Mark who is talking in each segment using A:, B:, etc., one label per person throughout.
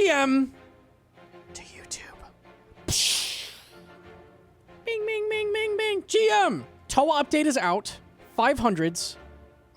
A: GM to YouTube. Bing, bing, bing, bing, bing. GM. ToA update is out. 500s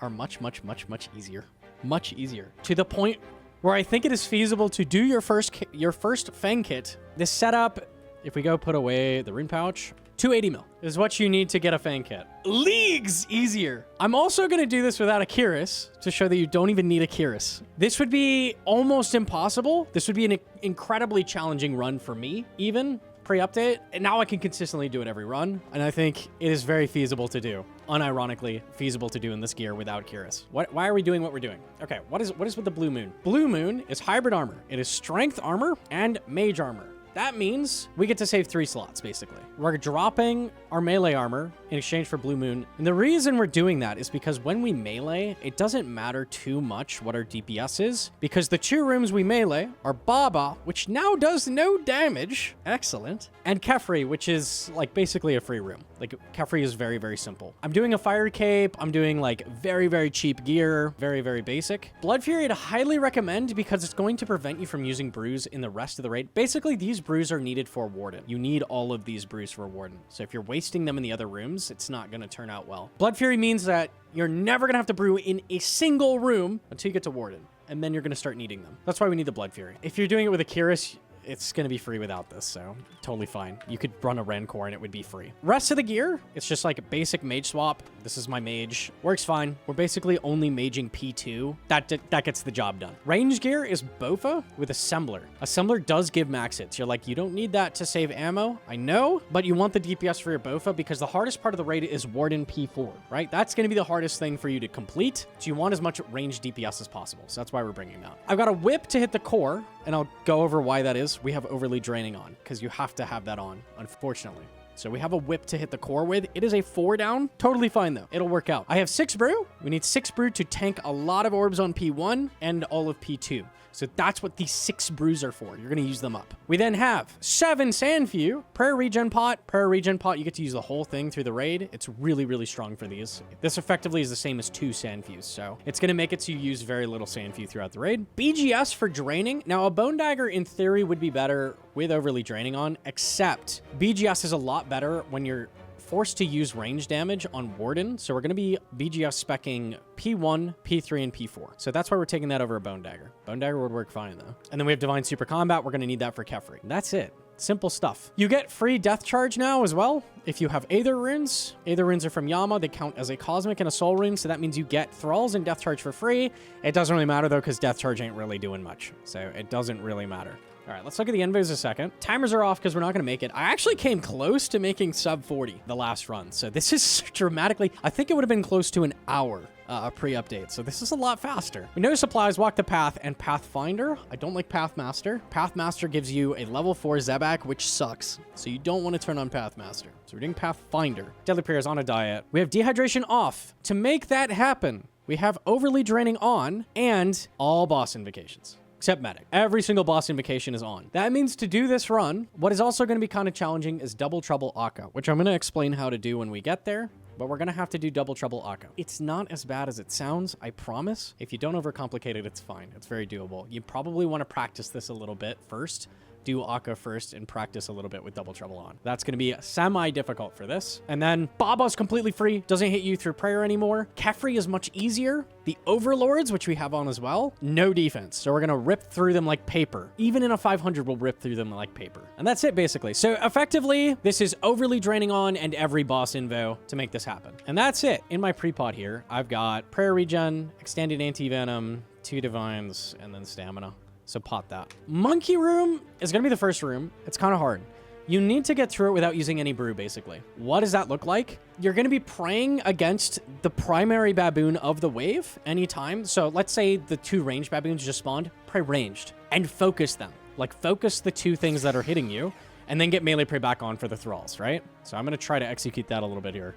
A: are much, much, much, much easier. Much easier. To the point where I think it is feasible to do your first Fang Kit. This setup, if we go put away the rune pouch, 280 mil is what you need to get a Fang Kit. Leagues easier. I'm also going to do this without a Keris to show that you don't even need a Keris. This would be almost impossible. This would be an incredibly challenging run for me, even pre-update. And now I can consistently do it every run. And I think it is very feasible to do. Unironically feasible to do in this gear without Keris. Why are we doing what we're doing? Okay, what is with the Blue Moon? Blue Moon is hybrid armor. It is strength armor and mage armor. That means we get to save 3 slots, basically. We're dropping our melee armor in exchange for Blue Moon. And the reason we're doing that is because when we melee, it doesn't matter too much what our DPS is, because the 2 rooms we melee are Baba, which now does no damage. Excellent. And Kefri, which is like basically a free room. Like Kefri is very, very simple. I'm doing a fire cape. I'm doing like very, very cheap gear. Very, very basic. Blood Fury I'd highly recommend because it's going to prevent you from using brews in the rest of the raid. Basically, these brews are needed for Warden. You need all of these brews for Warden. So if you're wasting them in the other rooms, it's not going to turn out well. Blood Fury means that you're never going to have to brew in a single room until you get to Warden. And then you're going to start needing them. That's why we need the Blood Fury. If you're doing it with a Keris, it's going to be free without this, so totally fine. You could run a Rancor and it would be free. Rest of the gear, it's just like a basic mage swap. This is my mage. Works fine. We're basically only maging P2. That gets the job done. Range gear is Bofa with Assembler. Assembler does give max hits. You're like, you don't need that to save ammo. I know, but you want the DPS for your Bofa because the hardest part of the raid is Warden P4, right? That's going to be the hardest thing for you to complete. So you want as much range DPS as possible. So that's why we're bringing that. I've got a whip to hit the core, and I'll go over why that is. We have overly draining on because you have to have that on, unfortunately. So we have a whip to hit the core with. It is a 4 down. Totally fine, though. It'll work out. I have 6 brew. We need 6 brew to tank a lot of orbs on P1 and all of P2. So that's what these 6 brews are for. You're going to use them up. We then have 7 Sandfew. Prayer regen pot. Prayer regen pot, you get to use the whole thing through the raid. It's really, really strong for these. This effectively is the same as 2 Sandfews. So it's going to make it so you use very little Sandfew throughout the raid. BGS for draining. Now, a Bone Dagger in theory would be better with overly draining on, except BGS is a lot better when you're forced to use range damage on Warden. So we're going to be BGS speccing P1, P3, and P4. So that's why we're taking that over a Bone Dagger. Bone Dagger would work fine, though. And then we have Divine Super Combat. We're going to need that for Kefri. That's it. Simple stuff. You get free Death Charge now as well. If you have Aether Runes. Aether Runes are from Yama. They count as a Cosmic and a Soul Rune. So that means you get Thralls and Death Charge for free. It doesn't really matter, though, because Death Charge ain't really doing much. So it doesn't really matter. All right, let's look at the Invos a second. Timers are off because we're not going to make it. I actually came close to making sub 40 the last run. So this is dramatically, I think it would have been close to an hour pre-update. So this is a lot faster. We know supplies, walk the path, and Pathfinder. I don't like Pathmaster. Pathmaster gives you a level 4 Zebak, which sucks. So you don't want to turn on Pathmaster. So we're doing Pathfinder. Deadly Prayer is on a diet. We have Dehydration off. To make that happen, we have Overly Draining on and all boss invocations. Except Medic. Every single boss invocation is on. That means to do this run, what is also going to be kind of challenging is Double Trouble Akka, which I'm going to explain how to do when we get there, but we're going to have to do Double Trouble Akka. It's not as bad as it sounds, I promise. If you don't overcomplicate it, it's fine. It's very doable. You probably want to practice this a little bit first. Do Akka first and practice a little bit with Double Trouble on. That's going to be semi-difficult for this. And then Baba's completely free. Doesn't hit you through prayer anymore. Kefri is much easier. The Overlords, which we have on as well, no defense. So we're going to rip through them like paper. Even in a 500, we'll rip through them like paper. And that's it, basically. So effectively, this is Overly Draining on and every boss invo to make this happen. And that's it. In my pre-pod here, I've got prayer regen, extended anti-venom, 2 divines, and then stamina. So pot that. Monkey room is going to be the first room. It's kind of hard. You need to get through it without using any brew, basically. What does that look like? You're going to be praying against the primary baboon of the wave anytime. So let's say the 2 ranged baboons just spawned. Pray ranged and focus them. Like focus the 2 things that are hitting you and then get melee pray back on for the thralls, right? So I'm going to try to execute that a little bit here.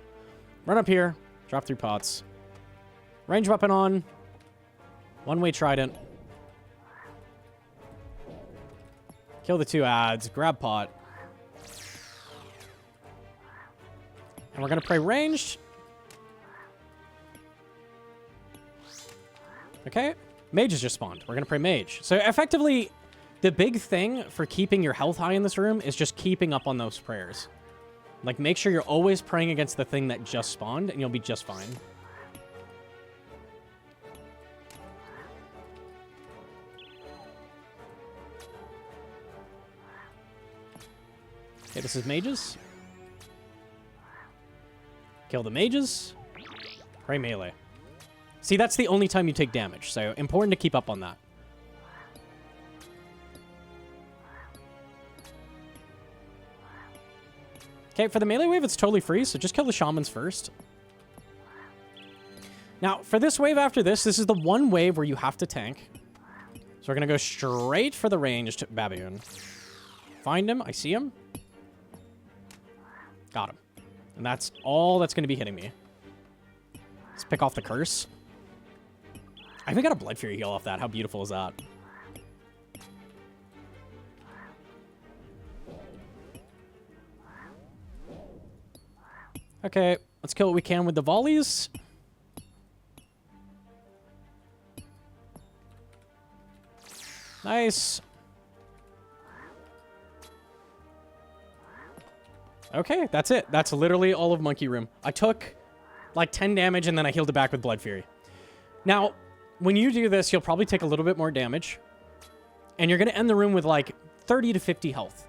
A: Run up here. Drop 3 pots. Range weapon on. One-way trident. Kill the 2 ads, grab pot. And we're going to pray ranged. Okay. Mage has just spawned. We're going to pray mage. So effectively, The big thing for keeping your health high in this room is just keeping up on those prayers. Like, make sure you're always praying against the thing that just spawned, and you'll be just fine. Okay, this is mages. Kill the mages. Pray melee. See, that's the only time you take damage, so important to keep up on that. Okay, for the melee wave, it's totally free, so just kill the shamans first. Now, for this wave after this is the one wave where you have to tank. So we're going to go straight for the ranged baboon. Find him. I see him. Got him. And that's all that's going to be hitting me. Let's pick off the curse. I even got a Blood Fury heal off that. How beautiful is that? Okay, let's kill what we can with the volleys. Nice. Okay, that's it. That's literally all of Monkey Room. I took like 10 damage and then I healed it back with Blood Fury. Now, when you do this, you'll probably take a little bit more damage. And you're going to end the room with like 30 to 50 health.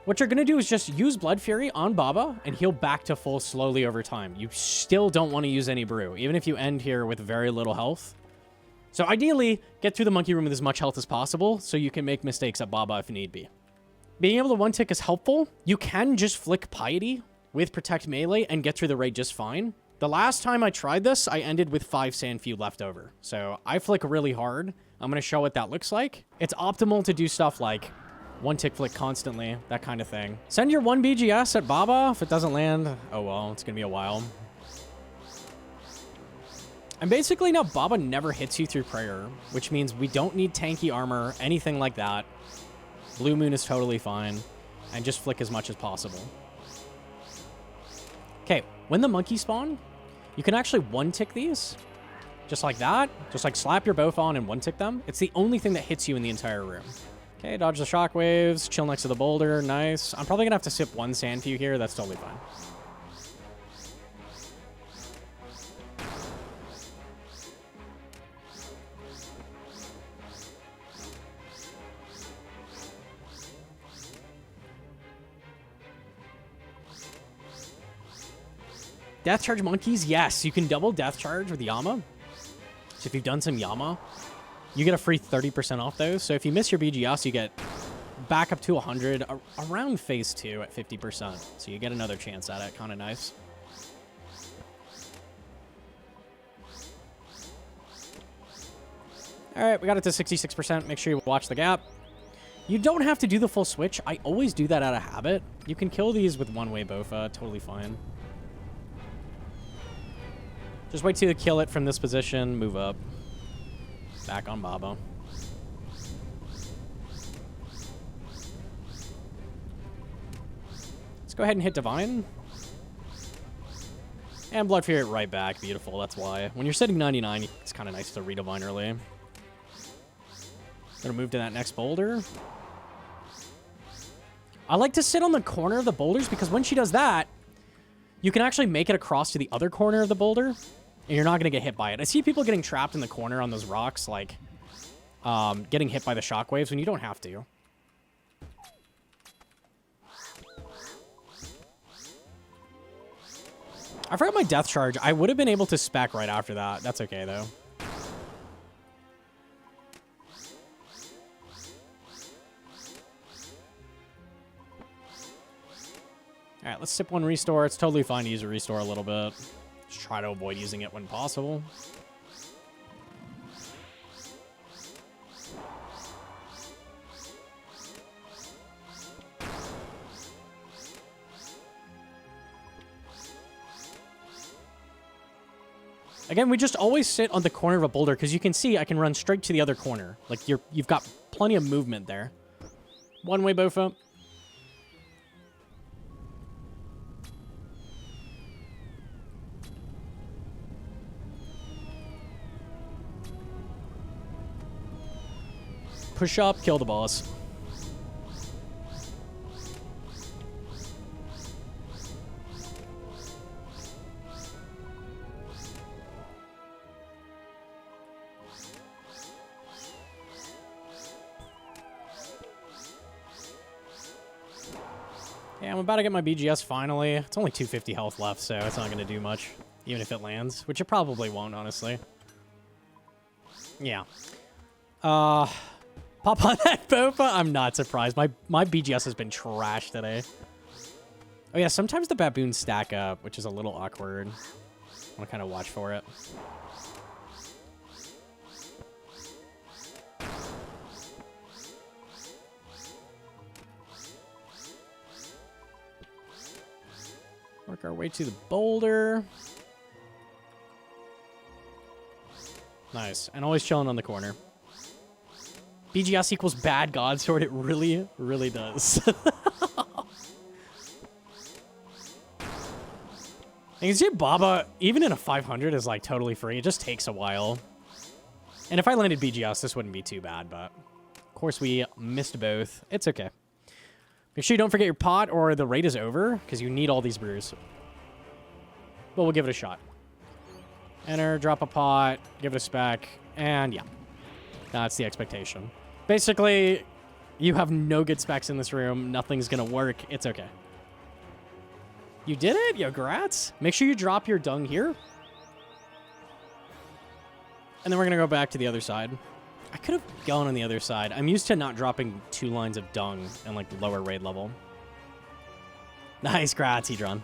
A: What you're going to do is just use Blood Fury on Baba and heal back to full slowly over time. You still don't want to use any brew, even if you end here with very little health. So ideally, get through the Monkey Room with as much health as possible so you can make mistakes at Baba if need be. Being able to one-tick is helpful. You can just flick Piety with Protect Melee and get through the raid just fine. The last time I tried this, I ended with 5 Sand Feud left over. So I flick really hard. I'm going to show what that looks like. It's optimal to do stuff like one-tick flick constantly, that kind of thing. Send your 1 BGS at Baba. If it doesn't land, oh well, it's going to be a while. And basically now Baba never hits you through prayer, which means we don't need tanky armor, anything like that. Blue Moon is totally fine. And just flick as much as possible. Okay, when the monkeys spawn, you can actually one-tick these. Just like that. Just like slap your Bofa on and one-tick them. It's the only thing that hits you in the entire room. Okay, dodge the shockwaves, chill next to the boulder, nice. I'm probably gonna have to sip 1 Sand Feud here, that's totally fine. Death Charge monkeys, yes, you can double Death Charge with Yama. So if you've done some Yama, you get a free 30% off those. So if you miss your BGS, you get back up to 100 around phase 2 at 50%. So you get another chance at it. Kind of nice. All right, we got it to 66%. Make sure you watch the gap. You don't have to do the full switch. I always do that out of habit. You can kill these with one-way Bofa. Totally fine. Just wait till you kill it from this position. Move up. Back on Baba. Let's go ahead and hit Divine. And Blood Fury right back. Beautiful, that's why. When you're sitting 99, it's kind of nice to redivine early. Gonna move to that next boulder. I like to sit on the corner of the boulders because when she does that, you can actually make it across to the other corner of the boulder. And you're not going to get hit by it. I see people getting trapped in the corner on those rocks, like getting hit by the shockwaves when you don't have to. I forgot my Death Charge. I would have been able to spec right after that. That's okay, though. All right, let's sip 1 restore. It's totally fine to use a restore a little bit. Just try to avoid using it when possible. Again, we just always sit on the corner of a boulder because you can see I can run straight to the other corner. Like you've got plenty of movement there. One-way Bofa. Push up, kill the boss. Yeah, I'm about to get my BGS finally. It's only 250 health left, so it's not going to do much, even if it lands, which it probably won't, honestly. Yeah. Pop on that Bofa? I'm not surprised. My BGS has been trash today. Oh yeah, sometimes the baboons stack up, which is a little awkward. I want to kind of watch for it. Work our way to the boulder. Nice. And always chilling on the corner. BGS equals bad god sword. It really, really does. You can see Baba, even in a 500, is like totally free. It just takes a while. And if I landed BGS, this wouldn't be too bad, but of course we missed both. It's okay. Make sure you don't forget your pot or the raid is over, because you need all these brews. But we'll give it a shot. Enter, drop a pot, give it a spec, and yeah. That's the expectation. Basically, you have no good specs in this room. Nothing's going to work. It's okay. You did it? Yo, grats. Make sure you drop your dung here. And then we're going to go back to the other side. I could have gone on the other side. I'm used to not dropping 2 lines of dung in like lower raid level. Nice, grats, Hedron.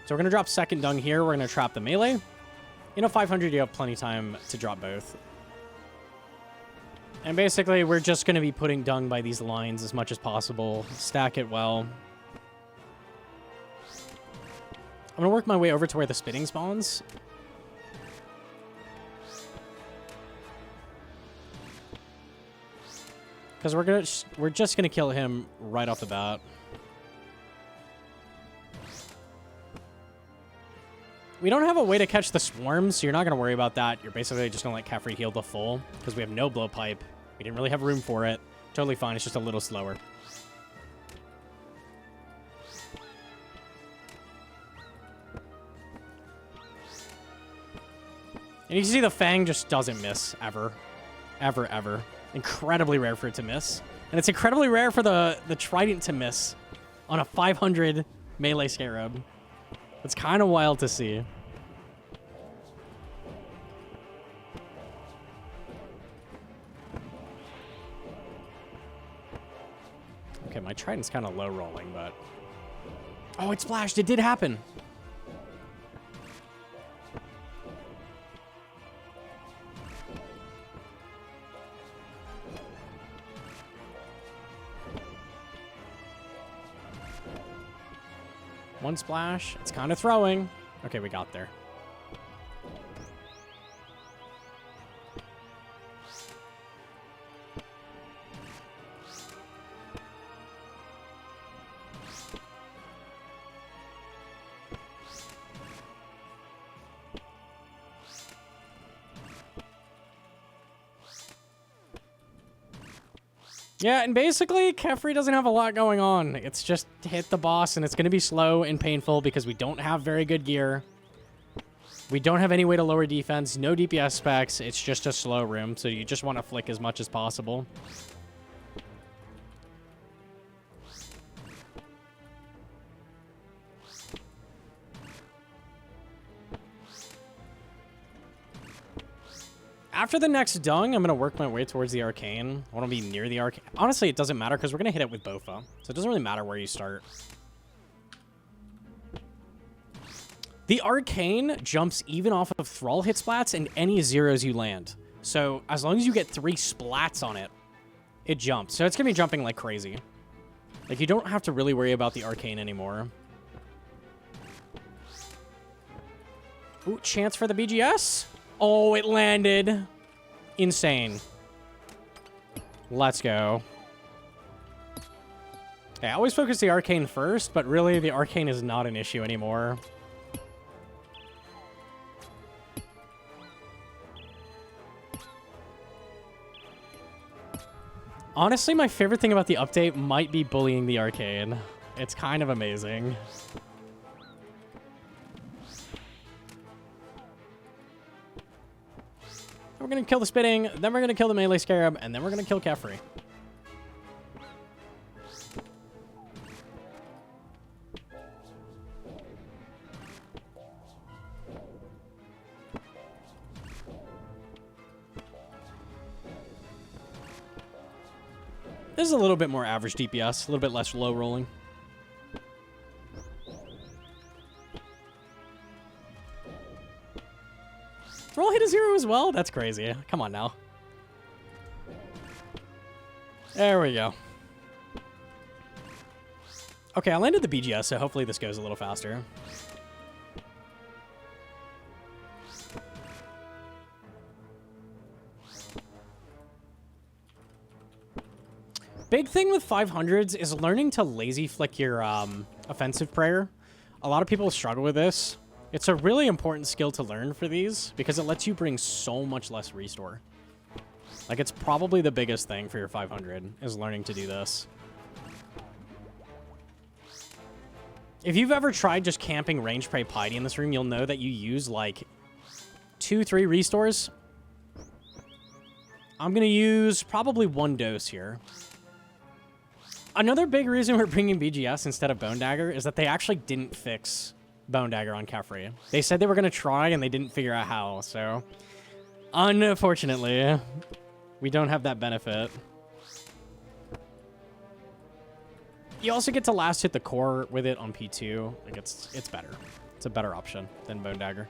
A: So we're going to drop second dung here. We're going to trap the melee. You know, 500, you have plenty of time to drop both. And basically, we're just going to be putting dung by these lines as much as possible. Stack it well. I'm going to work my way over to where the spitting spawns. Because we're just gonna kill him right off the bat. We don't have a way to catch the swarms, so you're not gonna worry about that. You're basically just gonna let Kefri heal the full because we have no blowpipe. We didn't really have room for it. Totally fine. It's just a little slower. And you can see the Fang just doesn't miss ever, ever, ever. Incredibly rare for it to miss. And it's incredibly rare for the Trident to miss on a 500 melee Scarab. It's kind of wild to see. Okay, my Trident's kind of low rolling, but... Oh, it splashed. It did happen. One splash. It's kind of throwing. Okay, we got there. Yeah, and basically, Kefri doesn't have a lot going on. It's just hit the boss, and it's going to be slow and painful because we don't have very good gear. We don't have any way to lower defense, no DPS specs. It's just a slow room, so you just want to flick as much as possible. After the next dung, I'm going to work my way towards the arcane. I want to be near the arcane. Honestly, it doesn't matter because we're going to hit it with Bofa. So it doesn't really matter where you start. The arcane jumps even off of Thrall hit splats and any zeros you land. So as long as you get 3 splats on it, it jumps. So it's going to be jumping like crazy. Like, you don't have to really worry about the arcane anymore. Ooh, chance for the BGS. Oh, it landed. Insane. Let's go. Okay, I always focus the arcane first, but really the arcane is not an issue anymore. Honestly, my favorite thing about the update might be bullying the arcade. It's kind of amazing. We're going to kill the spitting, then we're going to kill the melee scarab, and then we're going to kill Kefri. This is a little bit more average DPS, a little bit less low rolling. Roll hit a 0 as well? That's crazy. Come on now. There we go. Okay, I landed the BGS, so hopefully this goes a little faster. Big thing with 500s is learning to lazy flick your offensive prayer. A lot of people struggle with this. It's a really important skill to learn for these because it lets you bring so much less restore. Like, it's probably the biggest thing for your 500 is learning to do this. If you've ever tried just camping range prey piety in this room, you'll know that you use like 2-3 restores. I'm going to use probably 1 dose here. Another big reason we're bringing BGS instead of Bone Dagger is that they actually didn't fix Bone Dagger on Kefri. They said they were going to try and they didn't figure out how, so unfortunately, we don't have that benefit. You also get to last hit the core with it on P2. Like it's better. It's a better option than Bone Dagger.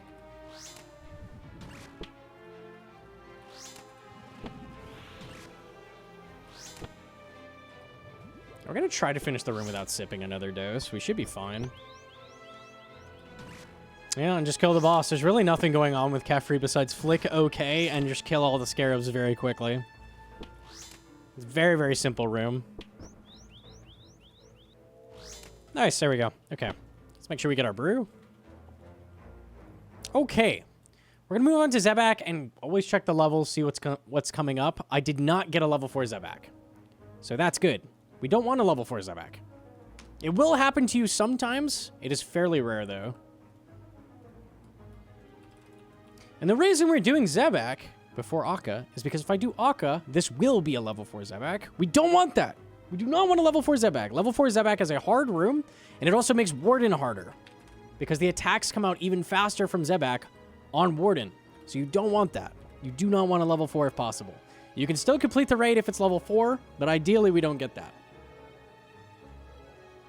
A: We're going to try to finish the room without sipping another dose. We should be fine. Yeah, and just kill the boss. There's really nothing going on with Kefri besides flick okay and just kill all the scarabs very quickly. It's a very, very simple room. Nice, there we go. Okay, let's make sure we get our brew. Okay, we're going to move on to Zebak and always check the levels, see what's coming up. I did not get a level 4 Zebak, so that's good. We don't want a level 4 Zebak. It will happen to you sometimes. It is fairly rare, though. And the reason we're doing Zebak before Akka is because if I do Akka, this will be a level 4 Zebak. We don't want that. We do not want a level 4 Zebak. Level 4 Zebak is a hard room, and it also makes Warden harder because the attacks come out even faster from Zebak on Warden. So you don't want that. You do not want a level 4 if possible. You can still complete the raid if it's level 4, but ideally we don't get that.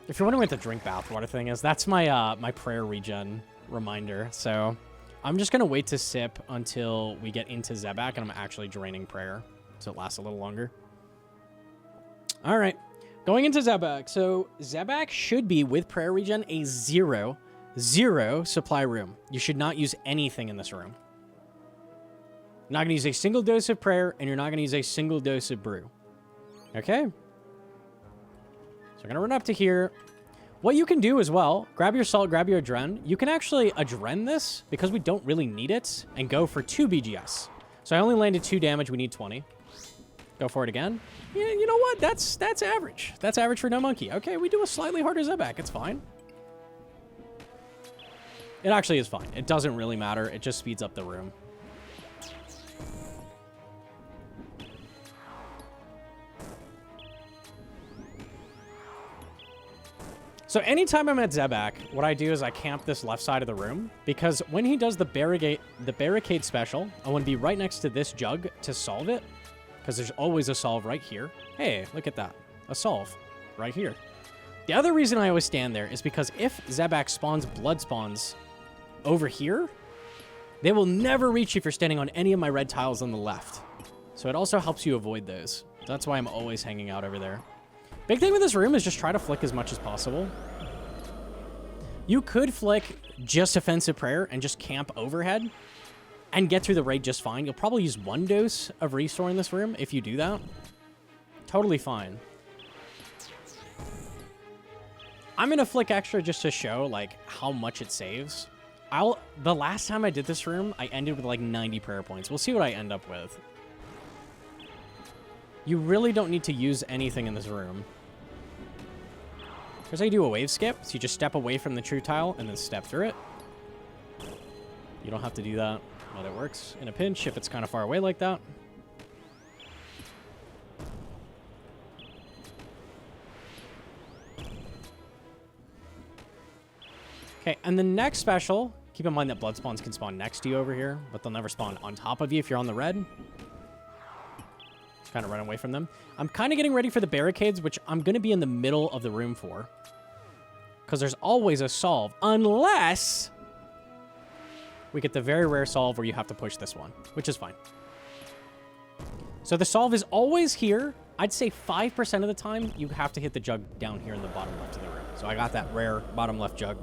A: If you're wondering what the drink bathwater thing is, that's my my prayer regen reminder. So I'm just going to wait to sip until we get into Zebak, and I'm actually draining prayer so it lasts a little longer. All right, going into Zebak. So Zebak should be, with prayer regen, a 0 supply room. You should not use anything in this room. You're not going to use a single dose of prayer, and you're not going to use a single dose of brew. Okay? So we're going to run up to here. What you can do as well, grab your salt, grab your adren. You can actually adren this, because we don't really need it, and go for 2 BGS. So I only landed 2 damage. We need 20. Go for it again. Yeah, you know what? That's average. That's average for Gnomonkey. Okay, we do a slightly harder Zebak. It's fine. It actually is fine. It doesn't really matter. It just speeds up the room. So anytime I'm at Zebak, what I do is I camp this left side of the room, because when he does the barricade special, I want to be right next to this jug to solve it, because there's always a solve right here. Hey, look at that. A solve right here. The other reason I always stand there is because if Zebak spawns blood spawns over here, they will never reach you if you're standing on any of my red tiles on the left. So it also helps you avoid those. That's why I'm always hanging out over there. Big thing with this room is just try to flick as much as possible. You could flick just offensive prayer and just camp overhead and get through the raid just fine. You'll probably use 1 dose of restore in this room if you do that. Totally fine. I'm going to flick extra just to show like how much it saves. The last time I did this room, I ended with like 90 prayer points. We'll see what I end up with. You really don't need to use anything in this room. Here's how you do a wave skip. So you just step away from the true tile and then step through it. You don't have to do that, but it works in a pinch if it's kind of far away like that. Okay, and the next special, keep in mind that blood spawns can spawn next to you over here, but they'll never spawn on top of you if you're on the red. Just kind of run away from them. I'm kind of getting ready for the barricades, which I'm going to be in the middle of the room for. Because there's always a solve, unless we get the very rare solve where you have to push this one, which is fine. So the solve is always here. I'd say 5% of the time, you have to hit the jug down here in the bottom left of the room. So I got that rare bottom left jug.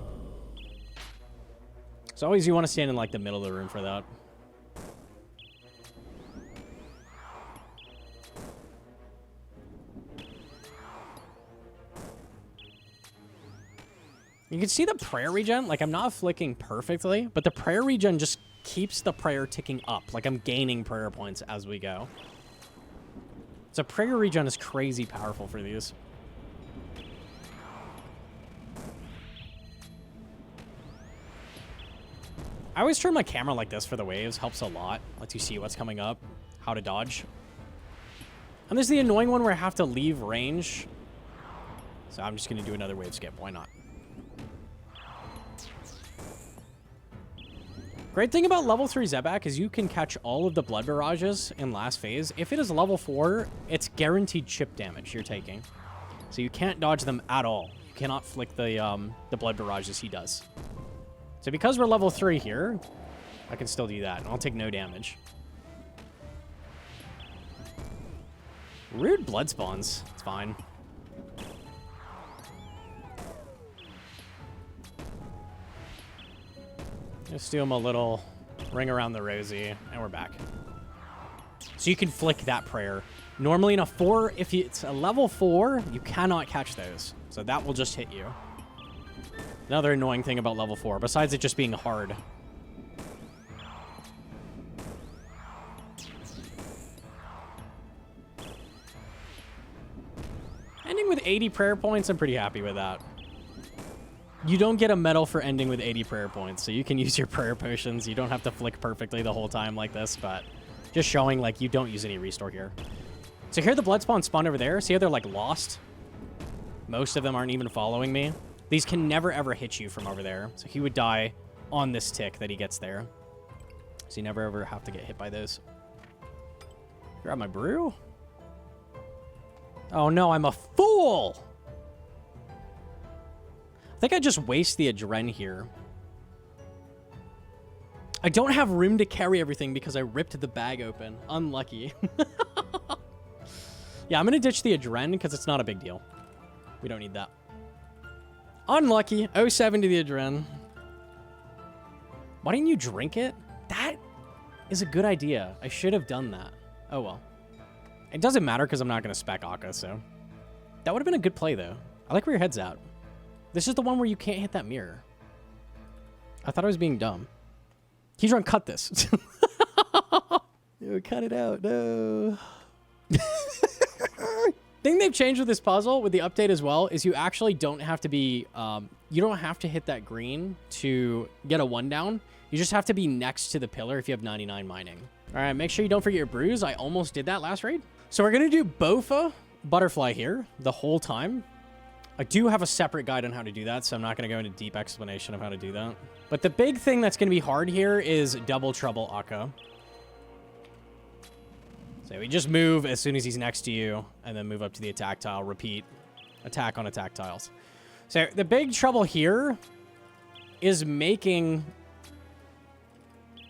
A: So always you want to stand in like the middle of the room for that. You can see the prayer regen. Like, I'm not flicking perfectly, but the prayer regen just keeps the prayer ticking up. Like, I'm gaining prayer points as we go. So prayer regen is crazy powerful for these. I always turn my camera like this for the waves. Helps a lot. Lets you see what's coming up, how to dodge. And there's the annoying one where I have to leave range. So I'm just going to do another wave skip. Why not? Great thing about level 3 Zebak is you can catch all of the blood barrages in last phase. If it is level 4, it's guaranteed chip damage you're taking. So you can't dodge them at all. You cannot flick the blood barrages he does. So because we're level 3 here, I can still do that, and I'll take no damage. Rude blood spawns. It's fine. Just do him a little ring around the rosy, and we're back. So you can flick that prayer. Normally in a 4, if it's a level 4, you cannot catch those. So that will just hit you. Another annoying thing about level 4, besides it just being hard. Ending with 80 prayer points, I'm pretty happy with that. You don't get a medal for ending with 80 prayer points, so you can use your prayer potions. You don't have to flick perfectly the whole time like this, but just showing, like, you don't use any restore here. So here the blood spawn spawned over there. See how they're, like, lost? Most of them aren't even following me. These can never, ever hit you from over there. So he would die on this tick that he gets there. So you never, ever have to get hit by those. Grab my brew. Oh, no, I'm a fool! I think I just waste the adren here. I don't have room to carry everything because I ripped the bag open. Unlucky. Yeah, I'm going to ditch the adren because it's not a big deal. We don't need that. Unlucky. 07 to the adren. Why didn't you drink it? That is a good idea. I should have done that. Oh, well. It doesn't matter because I'm not going to spec Akka, so. That would have been a good play, though. I like where your head's at. This is the one where you can't hit that mirror. I thought I was being dumb. Keydrawn, cut this. Yo, cut it out. No. Thing they've changed with this puzzle, with the update as well, is you actually don't have to be, you don't have to hit that green to get a 1 down. You just have to be next to the pillar if you have 99 mining. All right, make sure you don't forget your brews. I almost did that last raid. So we're going to do Bofa butterfly here the whole time. I do have a separate guide on how to do that, so I'm not going to go into deep explanation of how to do that. But the big thing that's going to be hard here is double trouble Akka. So we just move as soon as he's next to you, and then move up to the attack tile, repeat, attack on attack tiles. So the big trouble here is making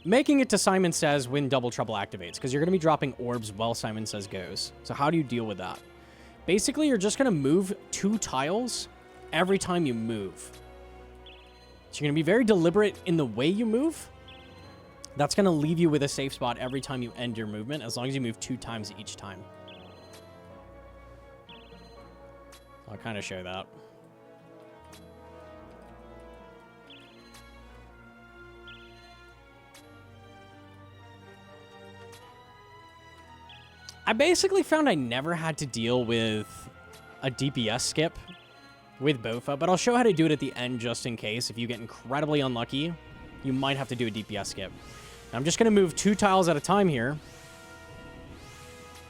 A: it to Simon Says when double trouble activates, because you're going to be dropping orbs while Simon Says goes. So how do you deal with that? Basically, you're just going to move 2 tiles every time you move. So you're going to be very deliberate in the way you move. That's going to leave you with a safe spot every time you end your movement, as long as you move 2 times each time. I'll kind of show that. I basically found I never had to deal with a DPS skip with Bofa, but I'll show how to do it at the end just in case. If you get incredibly unlucky, you might have to do a DPS skip. Now, I'm just going to move 2 tiles at a time here.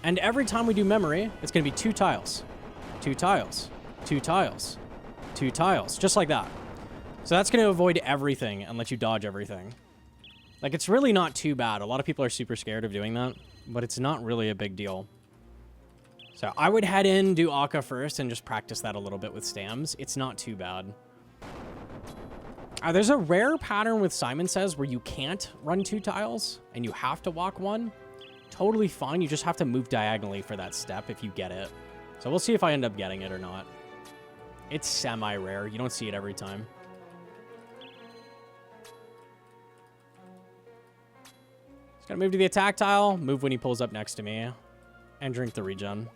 A: And every time we do memory, it's going to be 2 tiles. 2 tiles. 2 tiles. 2 tiles. Just like that. So that's going to avoid everything and let you dodge everything. Like, it's really not too bad. A lot of people are super scared of doing that, but it's not really a big deal. So I would head in, do Akka first, and just practice that a little bit with Stams. It's not too bad. There's a rare pattern with Simon Says where you can't run 2 tiles, and you have to walk 1. Totally fine. You just have to move diagonally for that step if you get it. So we'll see if I end up getting it or not. It's semi-rare. You don't see it every time. Just gotta move to the attack tile, move when he pulls up next to me, and drink the regen.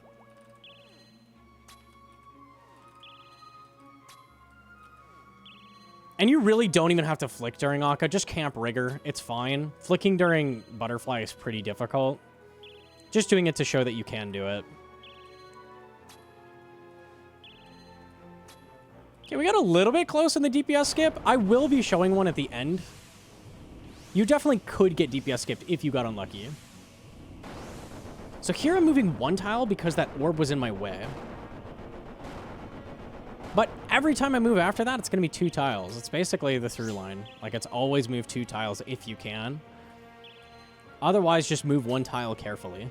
A: And you really don't even have to flick during Akka. Just camp rigor. It's fine. Flicking during Butterfly is pretty difficult. Just doing it to show that you can do it. Okay, we got a little bit close in the DPS skip. I will be showing one at the end. You definitely could get DPS skipped if you got unlucky. So here I'm moving 1 tile because that orb was in my way. But every time I move after that, it's going to be 2 tiles. It's basically the through line. Like, it's always move 2 tiles if you can. Otherwise, just move 1 tile carefully.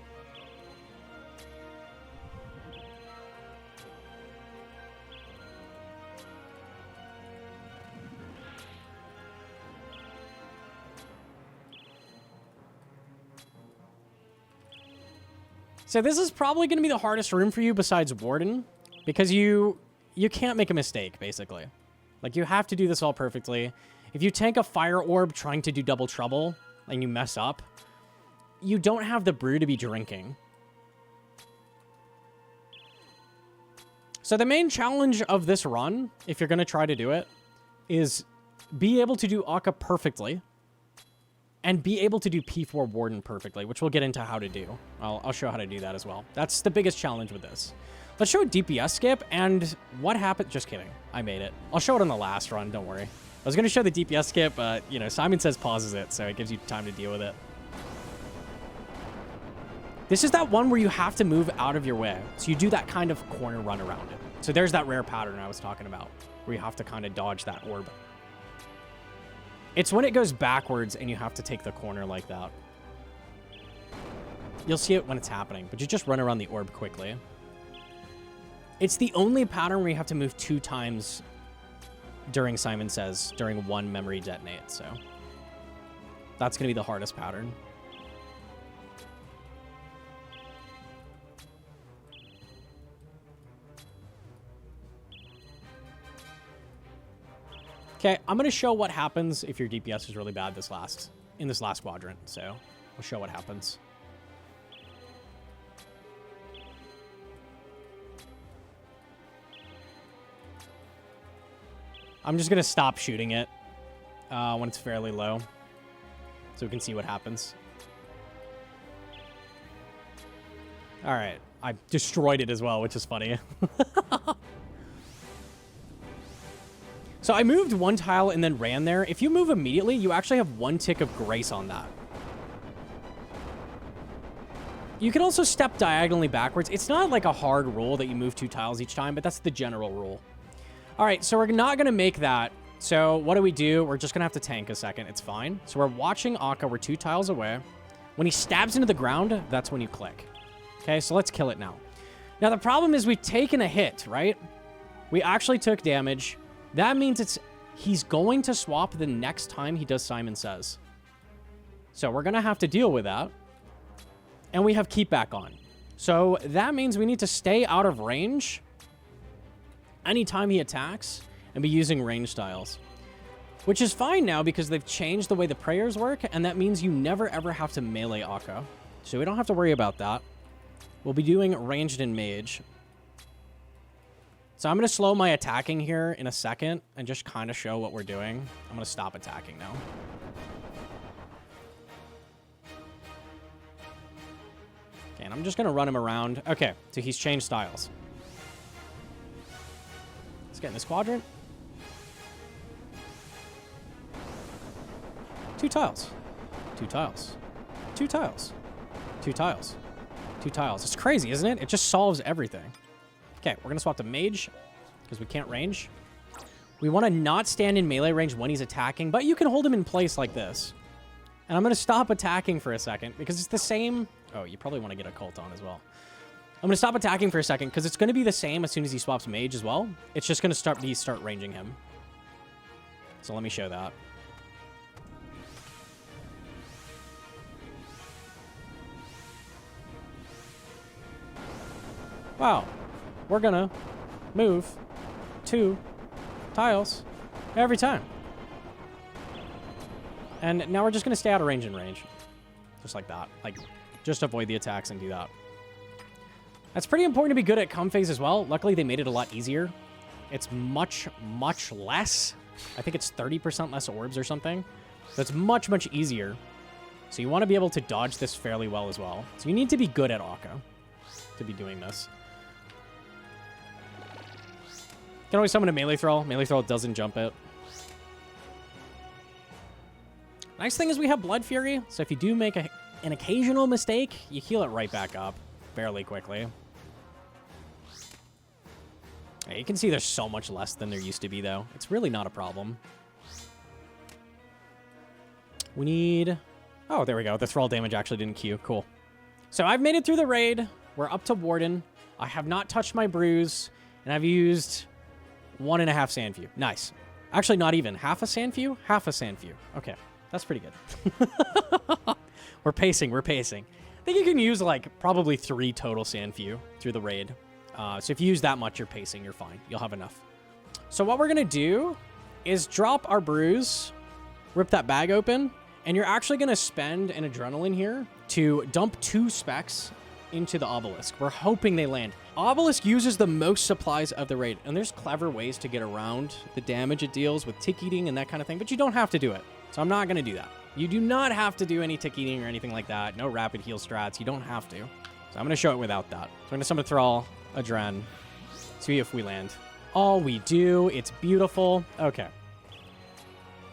A: So this is probably going to be the hardest room for you besides Warden, because you can't make a mistake, basically. Like, you have to do this all perfectly. If you tank a fire orb trying to do double trouble and you mess up, you don't have the brew to be drinking. So the main challenge of this run, if you're going to try to do it, is be able to do Akka perfectly and be able to do P4 Warden perfectly, which we'll get into how to do. I'll show how to do that as well. That's the biggest challenge with this. Let's show a DPS skip, and what happened... Just kidding. I made it. I'll show it on the last run, don't worry. I was going to show the DPS skip, but, you know, Simon Says pauses it, so it gives you time to deal with it. This is that one where you have to move out of your way. So you do that kind of corner run around it. So there's that rare pattern I was talking about, where you have to kind of dodge that orb. It's when it goes backwards and you have to take the corner like that. You'll see it when it's happening, but you just run around the orb quickly. It's the only pattern where you have to move 2 times during Simon Says, during 1 memory detonate, so that's going to be the hardest pattern. Okay, I'm going to show what happens if your DPS is really bad in this last quadrant, so we'll show what happens. I'm just going to stop shooting it when it's fairly low so we can see what happens. All right, I destroyed it as well, which is funny. So I moved 1 tile and then ran there. If you move immediately, you actually have 1 tick of grace on that. You can also step diagonally backwards. It's not like a hard rule that you move 2 tiles each time, but that's the general rule. All right, so we're not going to make that. So what do? We're just going to have to tank a second. It's fine. So we're watching Akka. We're 2 tiles away. When he stabs into the ground, that's when you click. Okay, so let's kill it now. Now, the problem is we've taken a hit, right? We actually took damage. That means he's going to swap the next time he does Simon Says. So we're going to have to deal with that. And we have keep back on. So that means we need to stay out of range anytime he attacks and be using range styles. Which is fine now because they've changed the way the prayers work, and that means you never ever have to melee Akka. So we don't have to worry about that. We'll be doing ranged and mage. So I'm going to slow my attacking here in a second and just kind of show what we're doing. I'm going to stop attacking now. Okay, and I'm just going to run him around. Okay, so he's changed styles. Let's get in this quadrant. 2 tiles. 2 tiles. 2 tiles. 2 tiles. 2 tiles. It's crazy, isn't it? It just solves everything. Okay, we're going to swap to mage because we can't range. We want to not stand in melee range when he's attacking, but you can hold him in place like this. And I'm going to stop attacking for a second because it's the same. Oh, you probably want to get a cult on as well. I'm going to stop attacking for a second because it's going to be the same as soon as he swaps mage as well. It's just going to start ranging him. So let me show that. Wow. We're going to move 2 tiles every time. And now we're just going to stay out of range and range. Just like that. Like, just avoid the attacks and do that. That's pretty important to be good at come phase as well. Luckily, they made it a lot easier. It's much, much less. I think it's 30% less orbs or something. So it's much, much easier. So you want to be able to dodge this fairly well as well. So you need to be good at Akka to be doing this. You can always summon a melee thrall. Melee thrall doesn't jump it. Nice thing is we have Blood Fury, so if you do make an occasional mistake, you heal it right back up fairly quickly. Yeah, you can see there's so much less than there used to be, though. It's really not a problem. We need... Oh, there we go. The thrall damage actually didn't queue. Cool. So I've made it through the raid. We're up to Warden. I have not touched my brews, and I've used 1.5 Sandview. Nice. Actually, not even. Half a Sandview? Half a Sandview. Okay. That's pretty good. We're pacing. We're pacing. I think you can use, like, probably 3 total Sandview through the raid. So if you use that much, you're pacing. You're fine. You'll have enough. So what we're going to do is drop our brews, rip that bag open, and you're actually going to spend an adrenaline here to dump 2 specs into the obelisk. We're hoping they land. Obelisk uses the most supplies of the raid, and there's clever ways to get around the damage it deals with tick eating and that kind of thing, but you don't have to do it. So I'm not going to do that. You do not have to do any tick eating or anything like that. No rapid heal strats. You don't have to. So I'm going to show it without that. So I'm going to summon Thrall, Adren, see if we land. Oh, we do. It's beautiful. Okay.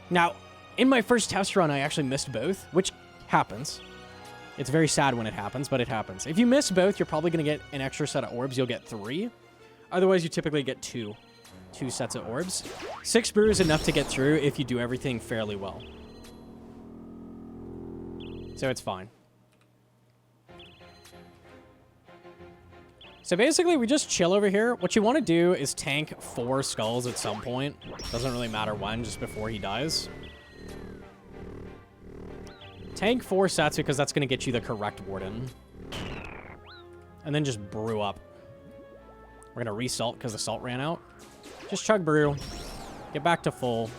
A: Now, in my first test run, I actually missed both, which happens. It's very sad when it happens, but it happens. If you miss both, you're probably going to get an extra set of orbs. You'll get 3. Otherwise, you typically get 2 sets of orbs. 6 brew is enough to get through if you do everything fairly well. So it's fine. So basically, we just chill over here. What you want to do is tank 4 skulls at some point. Doesn't really matter when, just before he dies. Tank 4 sets because that's going to get you the correct Warden. And then just brew up. We're going to resalt because the salt ran out. Just chug brew. Get back to full.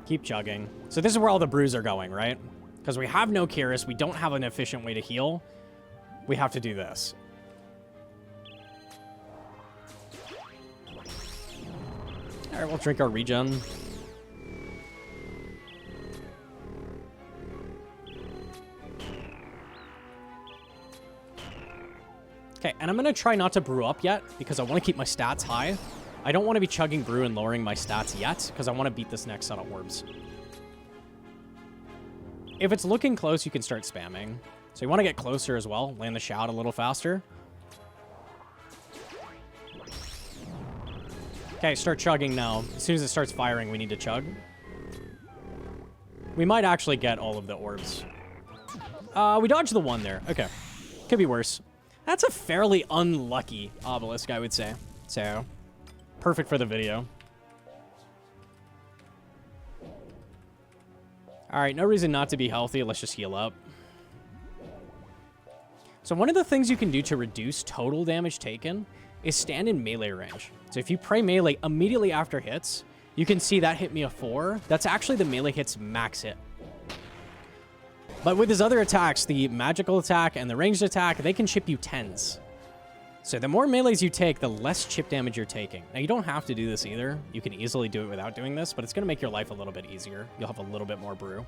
A: Keep chugging. So this is where all the brews are going, right? Because we have no Keris. We don't have an efficient way to heal. We have to do this. All right, we'll drink our regen. Okay, and I'm going to try not to brew up yet because I want to keep my stats high. I don't want to be chugging brew and lowering my stats yet because I want to beat this next set of orbs. If it's looking close, you can start spamming. So you want to get closer as well. Land the shout a little faster. Okay, start chugging now. As soon as it starts firing, we need to chug. We might actually get all of the orbs. We dodged the 1 there. Okay. Could be worse. That's a fairly unlucky obelisk, I would say. So, perfect for the video. All right, no reason not to be healthy. Let's just heal up. So one of the things you can do to reduce total damage taken is stand in melee range. So if you pray melee immediately after hits, you can see that hit me a 4. That's actually the melee hit's max hit. But with his other attacks, the magical attack and the ranged attack, they can chip you 10s. So the more melees you take, the less chip damage you're taking. Now, you don't have to do this either. You can easily do it without doing this, but it's going to make your life a little bit easier. You'll have a little bit more brew.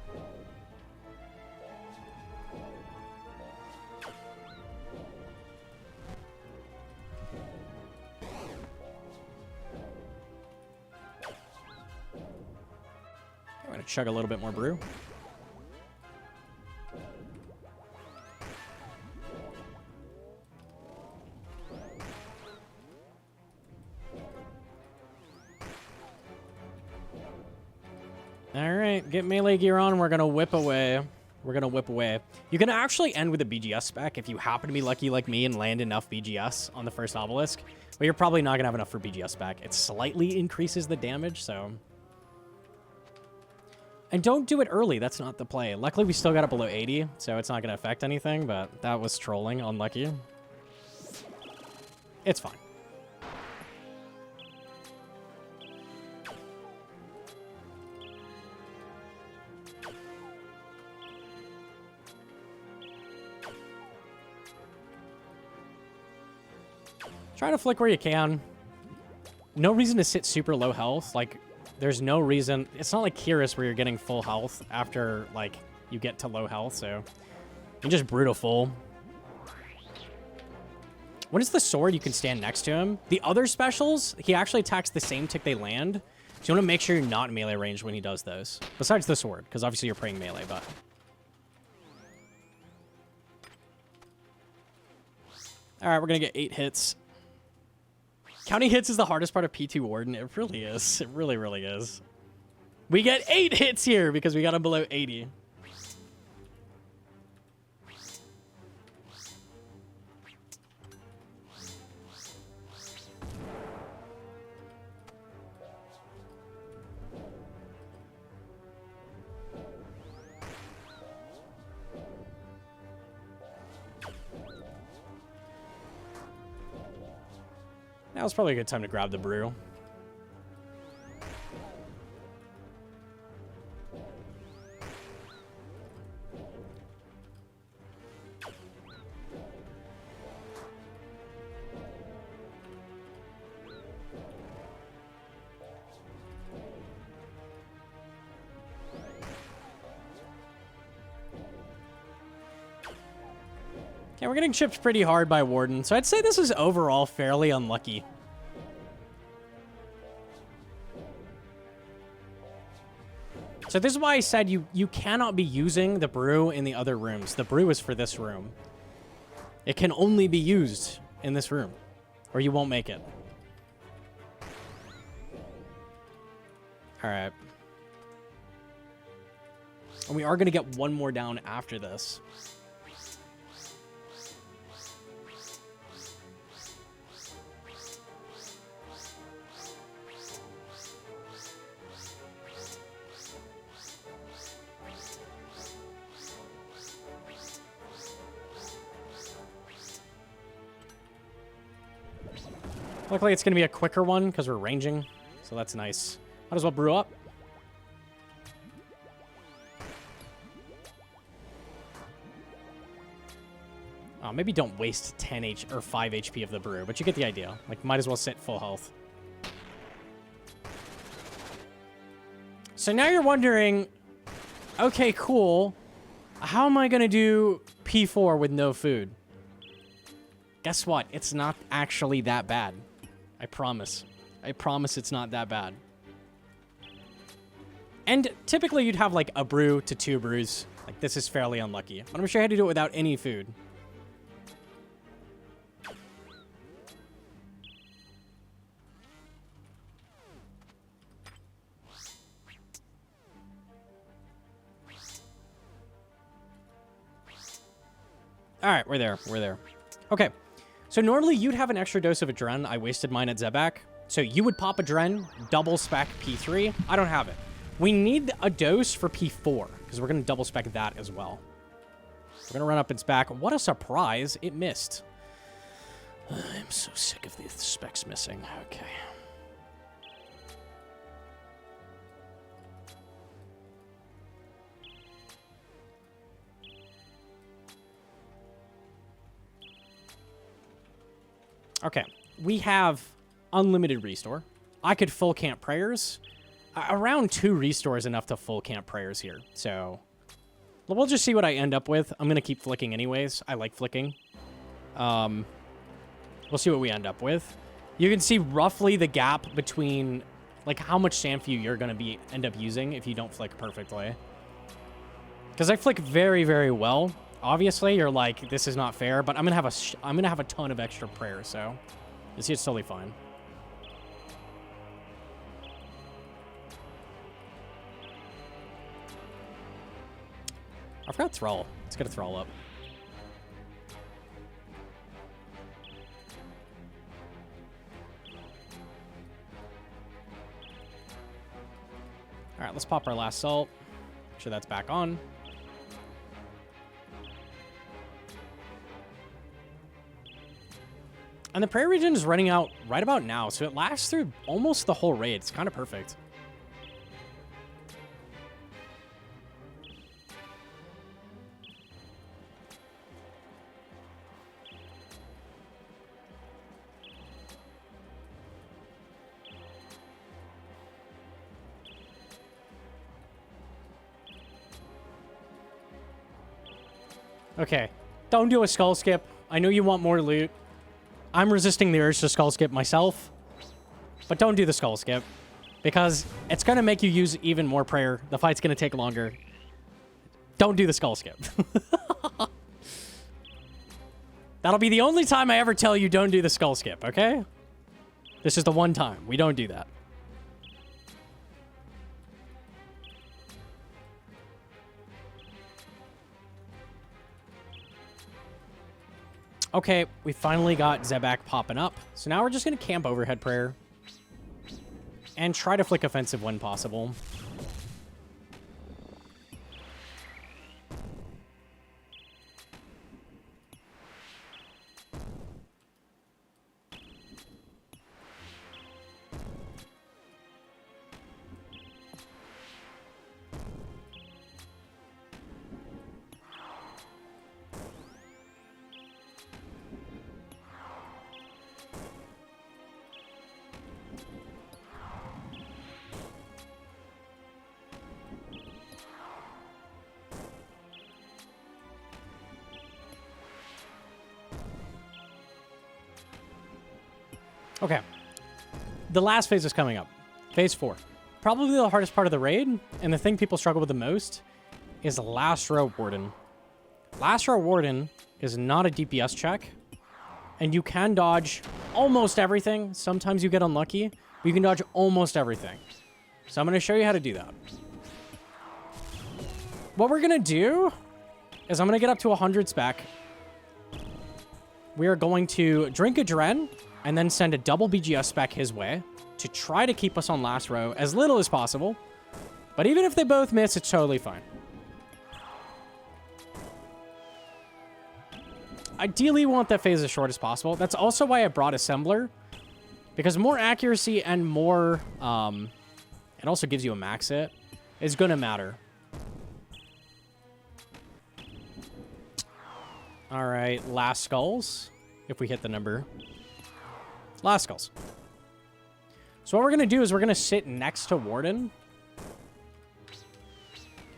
A: Gonna chug a little bit more brew. All right, get melee gear on. We're gonna whip away. We're gonna whip away. You can actually end with a BGS spec if you happen to be lucky like me and land enough BGS on the first obelisk. But you're probably not gonna have enough for BGS spec. It slightly increases the damage, so. And don't do it early. That's not the play. Luckily, we still got it below 80, so it's not gonna affect anything. But that was trolling. Unlucky. It's fine. Try to flick where you can. No reason to sit super low health. Like, there's no reason. It's not like Keris where you're getting full health after, like, you get to low health, so. You just brutal full. When it's the sword, you can stand next to him. The other specials, he actually attacks the same tick they land. So you want to make sure you're not in melee range when he does those. Besides the sword, because obviously you're praying melee, but. Alright, we're going to get 8 hits. Counting hits is the hardest part of P2 Warden. It really is. It really, really is. We get 8 hits here because we got him below 80. That was probably a good time to grab the brew. Okay, we're getting chipped pretty hard by Warden, so I'd say this is overall fairly unlucky. So this is why I said you cannot be using the brew in the other rooms. The brew is for this room. It can only be used in this room, or you won't make it. All right. And we are going to get one more down after this. Luckily, it's going to be a quicker one because we're ranging, so that's nice. Might as well brew up. Oh, maybe don't waste 10 or 5 HP of the brew, but you get the idea. Like, might as well sit full health. So now you're wondering, okay, cool. How am I going to do P4 with no food? Guess what? It's not actually that bad. I promise. I promise it's not that bad. And typically you'd have like a brew to 2 brews. Like, this is fairly unlucky. But I'm sure I had to do it without any food. All right, we're there. We're there. Okay. So normally you'd have an extra dose of Adren. I wasted mine at Zebak. So you would pop Adren, double spec P3. I don't have it. We need a dose for P4 because we're going to double spec that as well. We're going to run up its back. What a surprise. It missed. I'm so sick of these specs missing. Okay. Okay, we have unlimited restore. I could full camp prayers. Around 2 restores enough to full camp prayers here. So we'll just see what I end up with. I'm going to keep flicking anyways. I like flicking. We'll see what we end up with. You can see roughly the gap between like how much Sandfew you're gonna end up using if you don't flick perfectly. Because I flick very, very well. Obviously, you're like, this is not fair, but I'm gonna have a ton of extra prayer, so you see, it's totally fine. I forgot Thrall. Let's get a Thrall up. All right, let's pop our last salt. Make sure that's back on. And the prayer region is running out right about now, so it lasts through almost the whole raid. It's kind of perfect. Okay, don't do a skull skip. I know you want more loot. I'm resisting the urge to skull skip myself, but don't do the skull skip because it's going to make you use even more prayer. The fight's going to take longer. Don't do the skull skip. That'll be the only time I ever tell you don't do the skull skip, okay? This is the one time. We don't do that. Okay, we finally got Zebak popping up. So now we're just going to camp overhead prayer and try to flick offensive when possible. Okay. The last phase is coming up. Phase 4. Probably the hardest part of the raid, and the thing people struggle with the most, is Last Row Warden. Last Row Warden is not a DPS check, and you can dodge almost everything. Sometimes you get unlucky, but you can dodge almost everything. So I'm going to show you how to do that. What we're going to do is I'm going to get up to 100 spec. We are going to drink a Dren, and then send a double BGS spec his way to try to keep us on last row as little as possible. But even if they both miss, it's totally fine. Ideally, you want that phase as short as possible. That's also why I brought Assembler, because more accuracy and more, it also gives you a max hit, is going to matter. All right, last skulls, if we hit the number. Last skulls. So what we're going to do is we're going to sit next to Warden.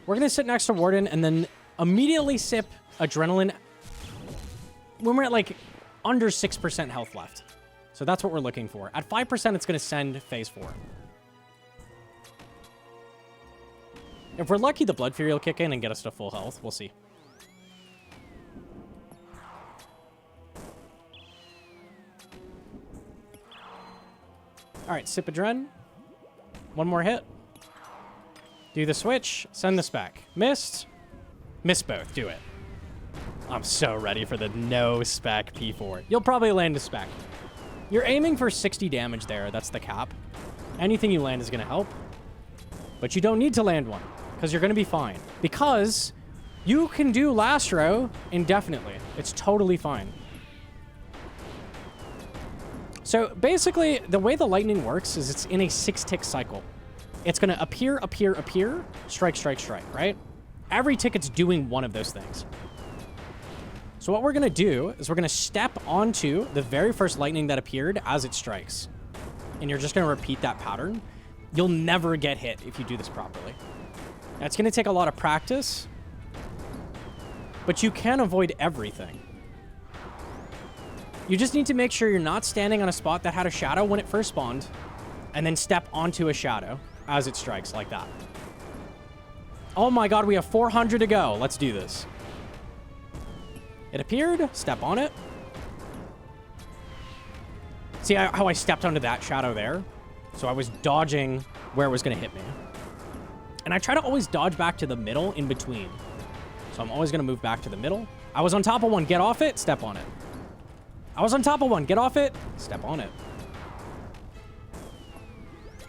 A: We're going to sit next to Warden and then immediately sip Adrenaline when we're at like under 6% health left. So that's what we're looking for. At 5%, it's going to send phase 4. If we're lucky, the Blood Fury will kick in and get us to full health. We'll see. All right, sip Adren. One more hit. Do the switch. Send the spec. Missed. Missed both. Do it. I'm so ready for the no spec P4. You'll probably land a spec. You're aiming for 60 damage there. That's the cap. Anything you land is going to help. But you don't need to land one because you're going to be fine. Because you can do last row indefinitely. It's totally fine. So basically, the way the lightning works is it's in a 6-tick cycle. It's going to appear, appear, appear, strike, strike, strike, right? Every tick it's doing one of those things. So what we're going to do is we're going to step onto the very first lightning that appeared as it strikes. And you're just going to repeat that pattern. You'll never get hit if you do this properly. Now, it's going to take a lot of practice, but you can avoid everything. You just need to make sure you're not standing on a spot that had a shadow when it first spawned. and then step onto a shadow as it strikes like that. Oh my god, we have 400 to go. Let's do this. It appeared. Step on it. See how I stepped onto that shadow there? So I was dodging where it was going to hit me. And I try to always dodge back to the middle in between. So I'm always going to move back to the middle. I was on top of one. Get off it. Step on it. I was on top of one. Get off it. Step on it.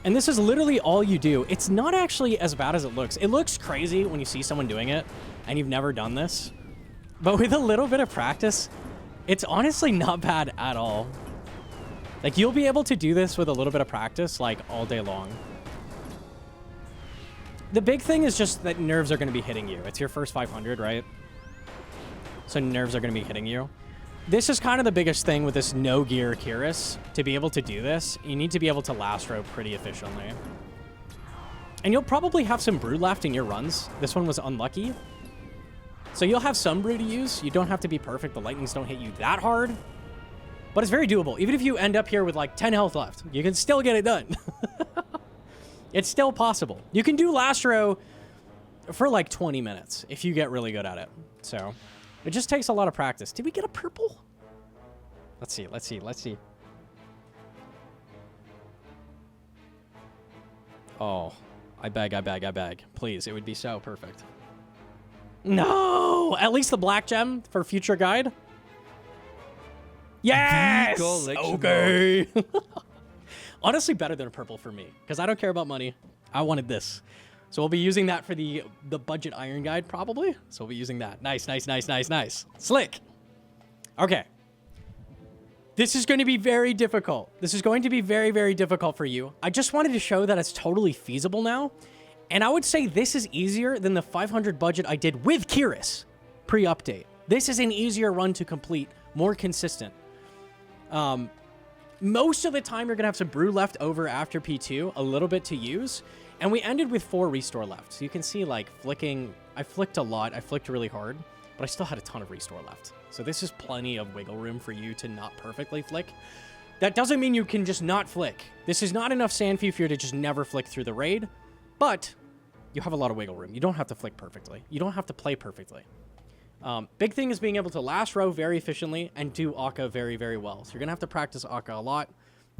A: And this is literally all you do. It's not actually as bad as it looks. It looks crazy when you see someone doing it and you've never done this. But with a little bit of practice, it's honestly not bad at all. Like, you'll be able to do this with a little bit of practice, like, all day long. The big thing is just that nerves are going to be hitting you. It's your first 500, right? So nerves are going to be hitting you. This is kind of the biggest thing with this no gear Keris. To be able to do this, you need to be able to last row pretty efficiently. And you'll probably have some brew left in your runs. This one was unlucky. So you'll have some brew to use. You don't have to be perfect. The lightnings don't hit you that hard. But it's very doable. Even if you end up here with like 10 health left, you can still get it done. It's still possible. You can do last row for like 20 minutes if you get really good at it. So it just takes a lot of practice. Did we get a purple? Let's see, let's see, let's see. Oh, I beg, I beg, I beg. Please, it would be so perfect. No! At least the black gem for future guide. Yes! Okay. Honestly, better than a purple for me, because I don't care about money. I wanted this. So we'll be using that for the budget iron guide, probably. So we'll be using that. Nice, nice, nice, nice, nice. Slick. Okay. This is going to be very difficult. This is going to be very, very difficult for you. I just wanted to show that it's totally feasible now. And I would say this is easier than the 500 budget I did with Keris pre-update. This is an easier run to complete, more consistent. Most of the time, you're going to have some brew left over after P2, a little bit to use. And we ended with 4 restore left. So you can see, like, flicking. I flicked a lot. I flicked really hard. But I still had a ton of restore left. So this is plenty of wiggle room for you to not perfectly flick. That doesn't mean you can just not flick. This is not enough Sandfew for you to just never flick through the raid. But you have a lot of wiggle room. You don't have to flick perfectly. You don't have to play perfectly. Big thing is being able to last row very efficiently and do Akka very, very well. So you're going to have to practice Akka a lot,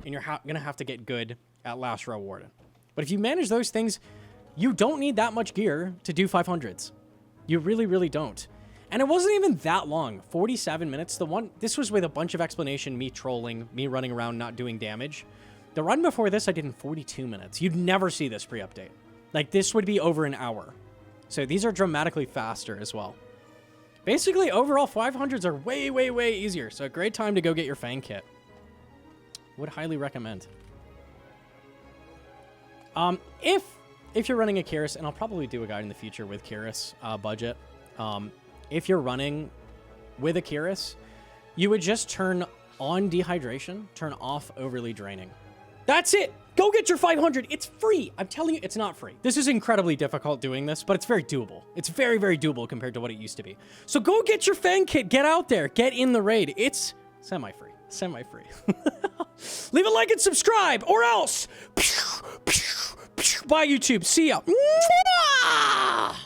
A: and you're going to have to get good at last row Warden. But if you manage those things, you don't need that much gear to do 500s. You really, really don't. And it wasn't even that long. 47 minutes. This was with a bunch of explanation, me trolling, me running around not doing damage. The run before this I did in 42 minutes. You'd never see this pre-update. Like, this would be over an hour. So these are dramatically faster as well. Basically, overall, 500s are way, way, way easier. So a great time to go get your Fang Kit. Would highly recommend. If you're running a Keris, and I'll probably do a guide in the future with Keris budget. If you're running with a Keris, you would just turn on dehydration, turn off overly draining. That's it. Go get your 500. It's free. I'm telling you, it's not free. This is incredibly difficult doing this, but it's very doable. It's very, very doable compared to what it used to be. So go get your Fang Kit. Get out there. Get in the raid. It's semi-free. Semi-free. Leave a like and subscribe, or else. Bye, YouTube. See ya. Mwah!